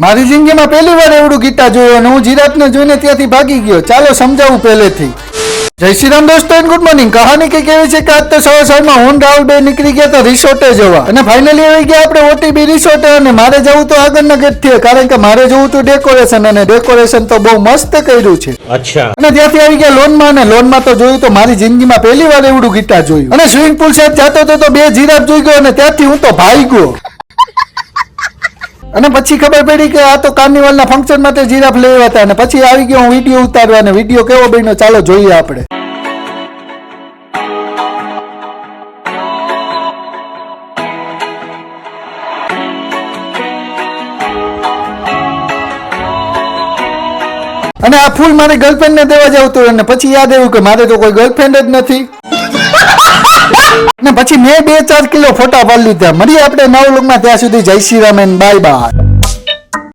મારી જિંદગીમાં પહેલી વાર એવડું ગીતા જોયું અને હું જીરાતને જોઈને ત્યાંથી ભાગી ગયો. ચાલો સમજાવું પહેલેથી. જય શ્રી રામ દોસ્તો, ગુડ મોર્નિંગ. કહાની કઈક એવી છે કે આજ તો સવારમાં હું રાહુલ બે નીકળી ગયા તો રિસોર્ટે જવા અને ફાઇનલી આવી ગયા આપણે ઓટીબી રિસોર્ટે. અને મારે જવું તો આગળના ગેટ થી, કારણ કે મારે જવું તો ડેકોરેશન, અને ડેકોરેશન તો બહુ મસ્ત કર્યું છે. અચ્છા. અને ત્યાંથી આવી ગયા લોનમાં, અને લોનમાં તો જોયું તો મારી જિંદગીમાં પહેલી વાર એવડું ગીતા જોયું. અને સ્વિમિંગ પુલ સાહેબ જાતો હતો તો બે જીરાફ જોઈ ગયો અને ત્યાંથી હું તો ભાગ્યો. અને પછી ખબર પડી કે આ તો કાર્નિવલ ના ફંક્શન માટે જીરાફ લેવા હતા. અને પછી આવી ગયો હું વિડીયો ઉતારવા, અને વિડીયો કેવો બન્યો ચાલો જોઈએ આપણે. અને આ ફૂલ મારી ગર્લફ્રેન્ડ ને દેવા જવું હતું, અને પછી યાદ આવ્યું કે મારે તો કોઈ ગર્લફ્રેન્ડ જ નથી. અને પછી મેં 2-4 કિલો ફોટા પાડી લીધા. મળીએ આપણે નવ લોકમાં, ત્યાં સુધી જય Shri Ram and bye bye.